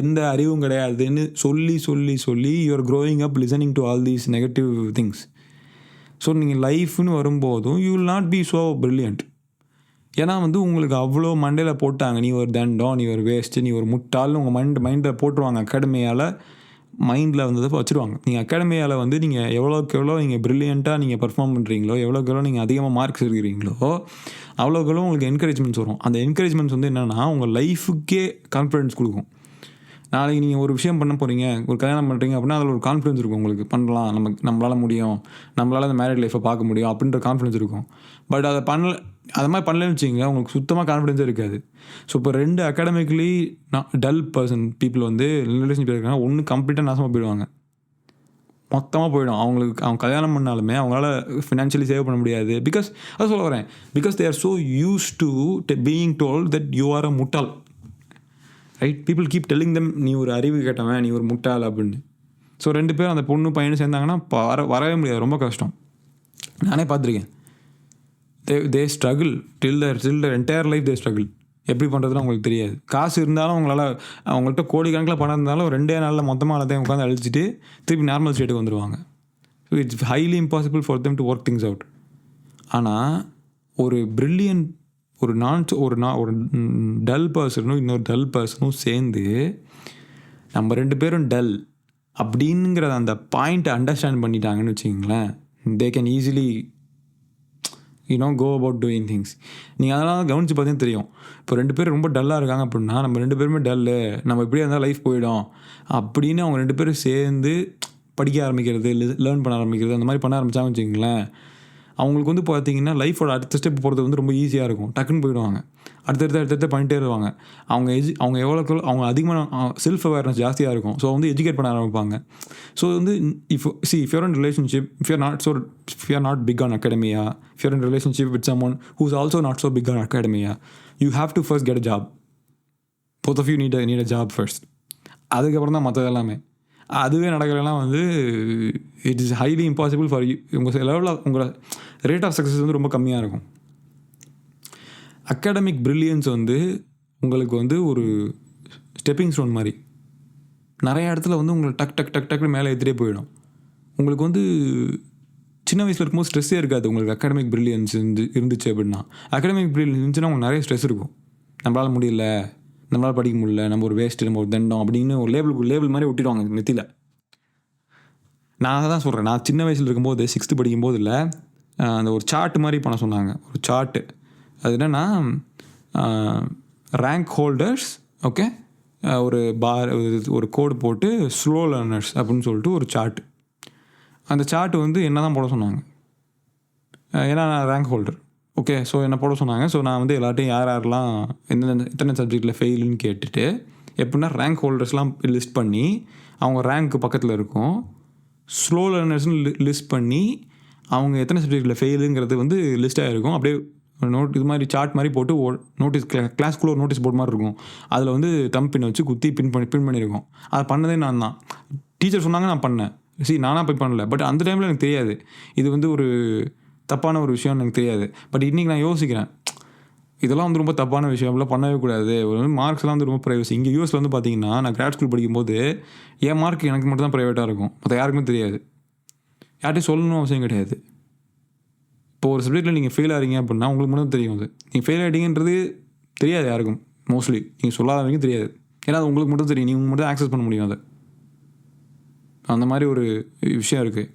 எந்த அறிவும் கிடையாதுன்னு சொல்லி சொல்லி சொல்லி you're growing up listening to all these negative things. So நீங்கள் லைஃப்னு வரும்போதும் you will not be so brilliant. ஏன்னா வந்து உங்களுக்கு அவ்வளோ மண்டையில் போட்டாங்க, நீ ஒரு தண்டம், நீ ஒரு வேஸ்ட்டு, நீ ஒரு முட்டாள்னு உங்கள் மைண்டில் போட்டுருவாங்க. அகாடமியால் மைண்டில் வந்ததை வச்சுருவாங்க. நீங்கள் அகாடமியால் வந்து நீங்கள் எவ்வளோக்கு எவ்வளோ நீங்கள் ப்ரில்லியண்ட்டாக நீங்கள் பர்ஃபார்ம் பண்ணுறீங்களோ, எவ்வளோக்கு எவ்வளோ நீங்கள் அதிகமாக மார்க்ஸ் எடுக்கிறீங்களோ, அவ்வளோக்கு எவ்வளோ உங்களுக்கு என்கரேஜ்மெண்ட்ஸ் வரும். அந்த என்கரேஜ்மெண்ட்ஸ் வந்து என்னென்னா உங்கள் லைஃபுக்கே கான்ஃபிடென்ஸ் கொடுக்கும். நாளைக்கு நீங்கள் ஒரு விஷயம் பண்ண போகிறீங்க, ஒரு கல்யாணம் பண்ணுறீங்க அப்படின்னா அதில் ஒரு கான்ஃபிடன்ஸ் இருக்கும் உங்களுக்கு. பண்ணலாம், நம்மளால் முடியும், நம்மளால் அந்த மேரிட் லைஃப்பை பார்க்க முடியும் அப்படின்ற கான்ஃபிடன்ஸ் இருக்கும். பட் அதை அது மாதிரி பண்ணலன்னு வச்சிங்க, உங்களுக்கு சுத்தமாக கான்ஃபிடன்ஸே இருக்காது. ஸோ இப்போ 2 அகாடமிக்கலி டல் பீப்புள் வந்து ரிலேஷன்ஷிப் இருக்காங்க. ஒன்று கம்ப்ளீட்டாக நாசமாக போயிடுவாங்க, மொத்தமாக போயிடும். அவங்க கல்யாணம் பண்ணாலுமே அவங்களால ஃபினான்ஷியலி சேவ் பண்ண முடியாது. பிகாஸ் அதை சொல்ல வரேன், because they are so use to being told that you are a முட்டாள், right? People keep telling them, நீ ஒரு அறிவு கேட்டவன், நீ ஒரு முட்டாள் அப்படின்னு. ஸோ 2 பேரும் அந்த பொண்ணு பையனு சேர்ந்தாங்கன்னா வரவே முடியாது, ரொம்ப கஷ்டம். நானே பார்த்துருக்கேன். They struggle till their entire life they struggle. எப்படி பண்ணுறதுன்னு அவங்களுக்கு தெரியாது. காசு இருந்தாலும் அவங்கள்ட்ட கோடிக்கணக்கில் பணம் இருந்தாலும் 2 நாளில் மொத்தமாக எல்லாத்தையும் உட்காந்து அழிச்சிட்டு திருப்பி நார்மல் ஸ்டேட்டுக்கு வந்துடுவாங்க. So it's highly impossible for them to work things out. ஆனால் ஒரு பிரில்லியன்ட் ஒரு டல் பர்சனும் இன்னொரு டல் பர்சனும் சேர்ந்து நம்ம 2 பேரும் டல் அப்படிங்கிற அந்த பாயிண்ட்டை அண்டர்ஸ்டாண்ட் பண்ணிட்டாங்கன்னு வச்சுக்கிங்களேன், they can easily go about doing things. நீங்கள் அதெல்லாம் கவனித்து பார்த்தீங்கன்னா தெரியும். இப்போ 2 பேர் ரொம்ப டல்லாக இருக்காங்க அப்படின்னா, நம்ம 2 பேருமே டல்லு, நம்ம இப்படியே இருந்தால் லைஃப் போயிடும் அப்படின்னு அவங்க 2 பேரும் சேர்ந்து படிக்க ஆரம்பிக்கிறது, லேர்ன் பண்ண ஆரம்பிக்கிறது, அந்த மாதிரி பண்ண ஆரம்பித்தாங்கன்னு வச்சுக்கிங்களேன், அவங்களுக்கு வந்து பார்த்தீங்கன்னா லைஃபோட அடுத்த ஸ்டெப் போகிறது வந்து ரொம்ப ஈஸியாக இருக்கும். டக்குன்னு போயிடுவாங்க, அடுத்தடுத்து பண்ணிட்டே இருவாங்க. அவங்க எவ்வளோக்கு அவங்க அதிகமாக செல்ஃப் அவேர்னஸ் ஜாஸ்தியாக இருக்கும். ஸோ வந்து எஜுகேட் பண்ண ஆரம்பிப்பாங்க. ஸோ வந்து if you're in relationship, if you're not big on academia, if you're in relationship with someone who is also not so big on academia, you have to first get a job. Both of you need a job first. அதுக்கப்புறம் தான் மற்றது எல்லாமே. அதுவே நடக்கலாம் வந்து it is highly impossible for you. உங்கள் லெவலில் உங்களோட ரேட் ஆஃப் சக்ஸஸ் வந்து ரொம்ப கம்மியாக இருக்கும். அகாடமிக் பிரில்லியன்ஸ் வந்து உங்களுக்கு வந்து ஒரு ஸ்டெப்பிங் ஸ்டோன் மாதிரி. நிறைய இடத்துல வந்து உங்களை டக்குன்னு மேலே ஏற்றிட்டே போயிடும். உங்களுக்கு வந்து சின்ன வயசில் இருக்கும்போது ஸ்ட்ரெஸ்ஸே இருக்காது. உங்களுக்கு அகாடமிக் பிரில்லியன்ஸ் இருந்துச்சு அப்படின்னா, அகாடமிக் பிரில்லியன்ஸ் இருந்துச்சுன்னா உங்களுக்கு நிறைய ஸ்ட்ரெஸ் இருக்கும். நம்மளால் முடியல, நம்மளால் படிக்க முடியல, நம்ம ஒரு வேஸ்ட்டு, நம்ம ஒரு தண்டம் அப்படின்னு ஒரு லேபிள் மாதிரி ஒட்டிடுவாங்க நெத்தியில். நான் தான் சொல்கிறேன், நான் சின்ன வயசில் இருக்கும்போது 6th படிக்கும்போது இல்லை, அந்த ஒரு சார்ட் மாதிரி பண்ண சொன்னாங்க. ஒரு சார்ட்டு, அது என்னென்னா ரேங்க் ஹோல்டர்ஸ், ஓகே, ஒரு கோடு போட்டு ஸ்லோ லேர்னர்ஸ் அப்படின்னு சொல்லிட்டு ஒரு சார்ட்டு. அந்த சார்ட்டு வந்து என்ன தான் போட சொன்னாங்க, ஏன்னா நான் ரேங்க் ஹோல்டர், ஓகே. ஸோ என்ன போட சொன்னாங்க. ஸோ நான் வந்து எல்லாட்டையும் யாரெல்லாம் எத்தனை சப்ஜெக்டில் ஃபெயிலுன்னு கேட்டுட்டு, எப்படின்னா ரேங்க் ஹோல்டர்ஸ்லாம் லிஸ்ட் பண்ணி அவங்க ரேங்க்கு பக்கத்தில் இருக்கும், ஸ்லோ லேர்னர்ஸ்னு லிஸ்ட் பண்ணி அவங்க எத்தனை சப்ஜெக்டில் ஃபெயிலுங்கிறது வந்து லிஸ்ட்டாக இருக்கும். அப்படியே இது மாதிரி சார்ட் மாதிரி போட்டு நோட்டீஸ், கிளாஸ்க்குள்ளே ஒரு நோட்டீஸ் போர்ட் மாதிரி இருக்கும். அதில் வந்து பின் வச்சு குத்தி பின் பண்ணியிருக்கோம். அதை பண்ணதே நான் தான். டீச்சர் சொன்னாங்க, நான் பண்ணேன். நானாக போய் பண்ணல. பட் அந்த டைமில் எனக்கு தெரியாது இது வந்து ஒரு தப்பான ஒரு விஷயம்னு எனக்கு தெரியாது. பட் இன்றைக்கி நான் யோசிக்கிறேன், இதெல்லாம் வந்து ரொம்ப தப்பான விஷயம், அப்படிலாம் பண்ணவே கூடாது. ஒரு மார்க்ஸ்லாம் வந்து ரொம்ப ப்ரைவசி. இங்கே யூஎஸில் வந்து பார்த்தீங்கன்னா, நான் கிராட் ஸ்கூல் படிக்கும்போது என் மார்க் எனக்கு மட்டும் தான் ப்ரைவேட்டாக இருக்கும், மற்ற யாருக்குமே தெரியாது. யார்ட்டையும் சொல்லணும் அவசியம் கிடையாது. இப்போ ஒரு சப்ஜெக்டில் நீங்கள் ஃபெயில் ஆகிறீங்க அப்படின்னா உங்களுக்கு மட்டும் தெரியும். அது நீங்கள் ஃபெயில் ஆகிட்டீங்கன்றது தெரியாது யாருக்கும், மோஸ்ட்லி நீங்கள் சொல்லாதவங்க தெரியாது. ஏன்னா அது உங்களுக்கு மட்டும் தெரியும், நீங்கள் மட்டும் ஆக்சஸ் பண்ண முடியும். அதை அந்த மாதிரி ஒரு விஷயம் இருக்குது.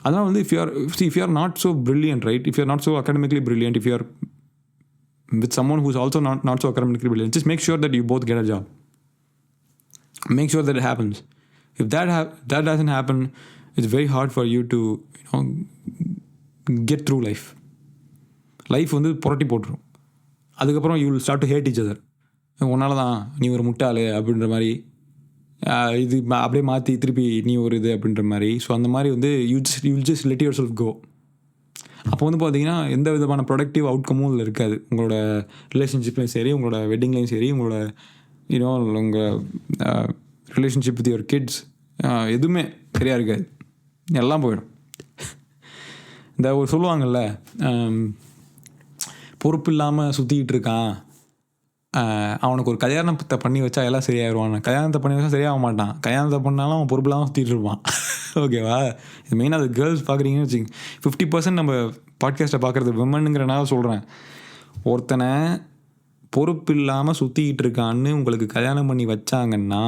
அதனால் வந்து if you are not so brilliant, right, if you are not so academically brilliant, if you are with someone who is also not so academically brilliant, just make sure that you both get a job. Make sure that it happens. If that doesn't happen, it's very hard for you to get through life வந்து புரட்டி போட்டுரும். அதுக்கப்புறம் you will start to hate each other. உன்னால தான் நீ ஒரு முட்டாள் அப்படின்ற மாதிரி, இது அப்படியே மாற்றி திருப்பி நீ ஒரு இது அப்படின்ற மாதிரி. ஸோ அந்த மாதிரி வந்து you just let yourself go. அப்போ வந்து பார்த்தீங்கன்னா எந்த விதமான ப்ரொடக்டிவ் அவுட்கமும் இதில் இருக்காது. உங்களோட ரிலேஷன்ஷிப்லையும் சரி, உங்களோட வெட்டிங்லேயும் சரி, உங்களோட உங்கள் ரிலேஷன்ஷிப் வித் யுவர் கிட்ஸ் எதுவுமே சரியாக இருக்காது. எல்லாம் போயிடும். இந்த ஒரு சொல்லுவாங்கள்ல, பொறுப்பு இல்லாமல் சுற்றிக்கிட்டு இருக்கான், அவனுக்கு ஒரு கல்யாணத்தை பண்ணி வச்சா எல்லாம் சரியாயிடுவான். கல்யாணத்தை பண்ணி வச்சா சரியாக மாட்டான். கல்யாணத்தை பண்ணாலும் அவன் பொறுப்பு இல்லாமல் சுற்றிட்டு இருப்பான். ஓகேவா? இது மெயினாக அது கேர்ள்ஸ் பார்க்குறீங்கன்னு வச்சுங்க. 50% நம்ம பாட்காஸ்ட்டை பார்க்குறது விமனுங்கிறனால சொல்கிறேன். ஒருத்தனை பொறுப்பு இல்லாமல் சுற்றிக்கிட்டு இருக்கான்னு உங்களுக்கு கல்யாணம் பண்ணி வச்சாங்கன்னா,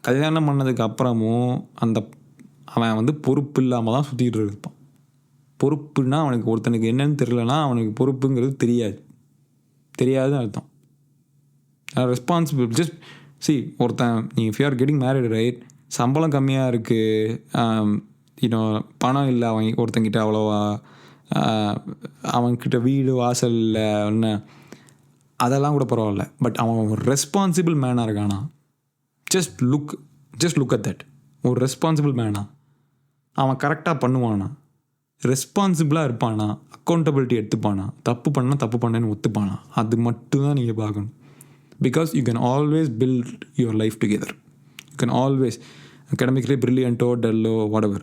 கல்யாணம் பண்ணதுக்கு அப்புறமும் அவன் வந்து பொறுப்பு இல்லாமல் தான் சுற்றிக்கிட்டு இருப்பான். பொறுப்புன்னா அவனுக்கு ஒருத்தனுக்கு என்னன்னு தெரியலனா அவனுக்கு பொறுப்புங்கிறது தெரியாதுன்னு அர்த்தம். ரெஸ்பான்சிபிள் ஜஸ்ட் ஒருத்தன் நீங்கள் if you are getting married right, சம்பளம் கம்மியாக இருக்குது, பணம் இல்லை ஒருத்தங்கிட்ட அவ்வளோவா, அவன்கிட்ட வீடு வாசல் இல்லை ஒன்று, அதெல்லாம் கூட பரவாயில்ல. பட் அவன் ஒரு ரெஸ்பான்சிபிள் மேனாக இருக்கானா, ஜஸ்ட் லுக் அட் தட். ஒரு ரெஸ்பான்சிபிள் மேனா, அவன் கரெக்டாக பண்ணுவானா, ரெஸ்பான்சிபிளாக இருப்பானா, அக்கௌண்டபிலிட்டி எடுத்துப்பானா, தப்பு பண்ணேன்னு ஒத்துப்பானா, அது மட்டும்தான் நீங்கள் பார்க்கணும். Because you can always build your life together. You can always academically brilliant or dull or whatever,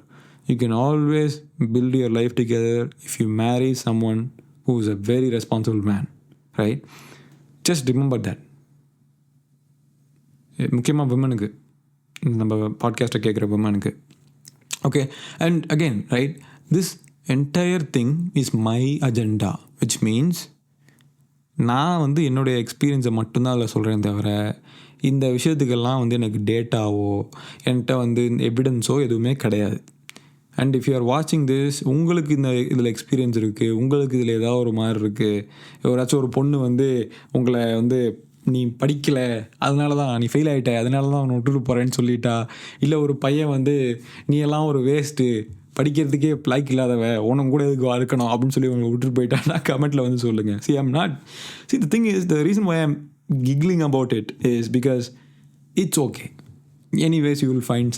you can always build your life together if you marry someone who is a very responsible man, right? Just remember that. முக்கியமாக விமனுக்கு, நம்ம பாட்காஸ்ட்டை கேட்குற விமனுக்கு. Okay, and again right, this entire thing is my agenda, which means நான் வந்து என்னுடைய எக்ஸ்பீரியன்ஸை மட்டும்தான் அதில் சொல்கிறேன் தவிர, இந்த விஷயத்துக்கெல்லாம் வந்து எனக்கு டேட்டாவோ என்கிட்ட வந்து எவிடன்ஸோ எதுவுமே கிடையாது. அண்ட் இஃப் யூ ஆர் வாட்சிங் திஸ், உங்களுக்கு இதில் எக்ஸ்பீரியன்ஸ் இருக்குது, உங்களுக்கு இதில் ஏதாவது ஒரு மாதிரி இருக்குது, யாராச்சும் ஒரு பொண்ணு வந்து உங்களை வந்து நீ படிக்கலை அதனால தான் நீ ஃபெயில் ஆகிட்ட அதனால தான் அவனை விட்டுட்டு போகிறேன்னு சொல்லிட்டா, இல்லை ஒரு பையன் வந்து நீ எல்லாம் ஒரு வேஸ்ட்டு, படிக்கிறதுக்கே லைக் இல்லாதவ, உனக்கு கூட எதுக்கு இருக்கணும் அப்படின்னு சொல்லி உங்களை விட்டுட்டு போயிட்டான்னா கமெண்ட்டில் வந்து சொல்லுங்கள். the thing is, the reason why I'm giggling about it is because it's okay. Anyways, you will find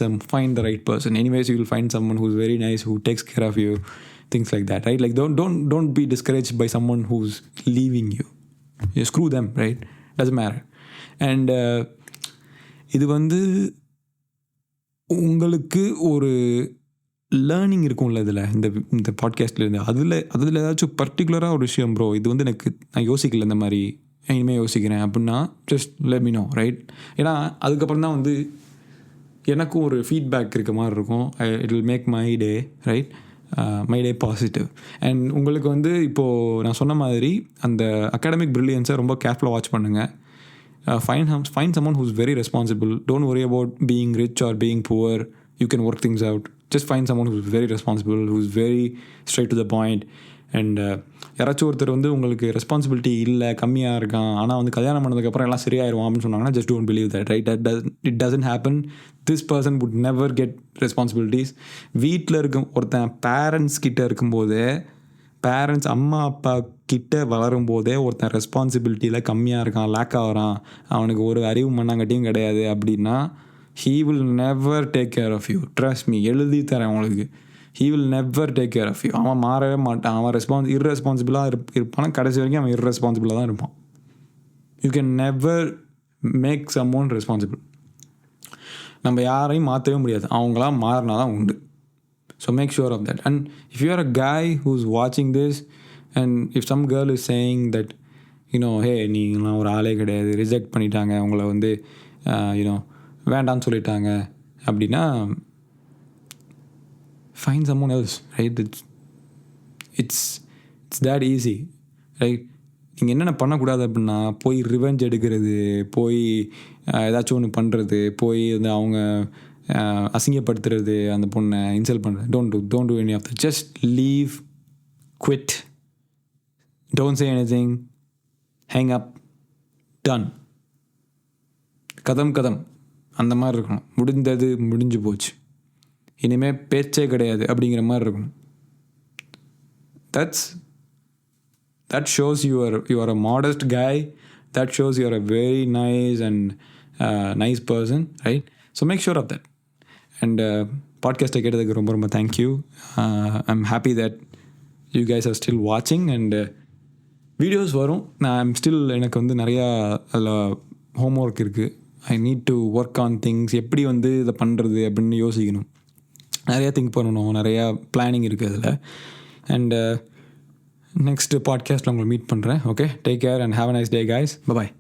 the right person. Anyways, you will find someone who's very nice, who takes care of you, things like that, right? Like don't be discouraged by someone who's leaving you. You screw them, right? Doesn't matter. And இது வந்து உங்களுக்கு ஒரு learning இருக்கும்ல இதில், இந்த பாட்காஸ்ட்லேருந்து அதில் ஏதாச்சும் பர்டிகுலராக ஒரு விஷயம், ப்ரோ இது வந்து நான் யோசிக்கல இந்த மாதிரி, இனிமேல் யோசிக்கிறேன் அப்படின்னா just let me know, right? ஏன்னா அதுக்கப்புறம் தான் வந்து எனக்கும் ஒரு ஃபீட்பேக் இருக்க மாதிரி இருக்கும். It will make my day, right? My day positive. And உங்களுக்கு வந்து இப்போது நான் சொன்ன மாதிரி அந்த அகாடமிக் ப்ரில்லியன்ஸை ரொம்ப கேர்ஃபுல்லாக வாட்ச் பண்ணுங்கள். Find someone who's very responsible. Don't worry about being rich or being poor. You can work things out. Just find someone who's very responsible, who's very straight to the point. And யாராச்சும் ஒருத்தர் வந்து உங்களுக்கு responsibility இல்லை, கம்மியாக இருக்கான், ஆனால் வந்து கல்யாணம் பண்ணதுக்கப்புறம் எல்லாம் சரியாயிடுவான் அப்படின்னு சொன்னாங்கன்னா just don't believe that, right? It doesn't happen. This person would never get responsibilities. வீட்டில் ஒருத்தன் பேரண்ட்ஸ் கிட்டே இருக்கும்போதே, பேரண்ட்ஸ் அம்மா அப்பா கிட்ட வளரும் போதே ஒருத்தன் ரெஸ்பான்சிபிலிட்டியில் கம்மியாக இருக்கான், லேக் ஆகிறான், அவனுக்கு ஒரு அறிவு மண்ணாங்கட்டியும் கிடையாது அப்படின்னா, he will never take care of you. Trust me, எழுதி தரேன் உங்களுக்கு. he will never take care of you. அவன் மாறவே மாட்டான். அவன் irresponsible-ஆக இருப்பான். கடைசி வரைக்கும் அவன் irresponsible-ஆக தான் இருப்பான். You can never make someone responsible. நம்ம யாரையும் மாற்றவே முடியாது, அவங்களாம் மாறினா தான் உண்டு. So make sure of that. And if you are a guy who's watching this, and if some girl is saying that, hey, நீங்களாம் ஒரு ஆளே கிடையாது, ரிஜெக்ட் பண்ணிட்டாங்க உங்களை வந்து, வேண்டான்னு சொல்லிட்டாங்க அப்படின்னா, find someone else, right? It's that easy, right? நீங்கள் என்னென்ன பண்ணக்கூடாது அப்படின்னா, போய் ரிவெஞ்ச் எடுக்கிறது, போய் ஏதாச்சும் ஒன்று பண்ணுறது, போய் வந்து அவங்க அசிங்கப்படுத்துறது, அந்த பொண்ணை இன்சல்ட் பண்ணுறது. don't do any of that. Just leave, quit, don't say anything, hang up, done. கதம் அந்த மாதிரி இருக்கணும். முடிந்தது முடிஞ்சு போச்சு, இனிமேல் பேச்சே கிடையாது அப்படிங்கிற மாதிரி இருக்கணும். That shows you are a modest guy that shows you're a very nice and nice person, right? So make sure of that. And பாட்காஸ்ட்டை கேட்டதுக்கு ரொம்ப ரொம்ப thank you. I'm happy that you guys are still வாட்சிங். And videos வரும். நான் still எனக்கு வந்து நிறையா அதில் ஹோம் ஒர்க் இருக்குது. I need to work on things. எப்படி வந்து இதை பண்ணுறது அப்படின்னு யோசிக்கணும். நிறையா திங்க் பண்ணணும். நிறையா பிளானிங் இருக்குது அதில். அண்ட் நெக்ஸ்ட் பாட்காஸ்ட்டில் உங்களை மீட் பண்ணுறேன். Okay, take care and have a nice day guys. Bye.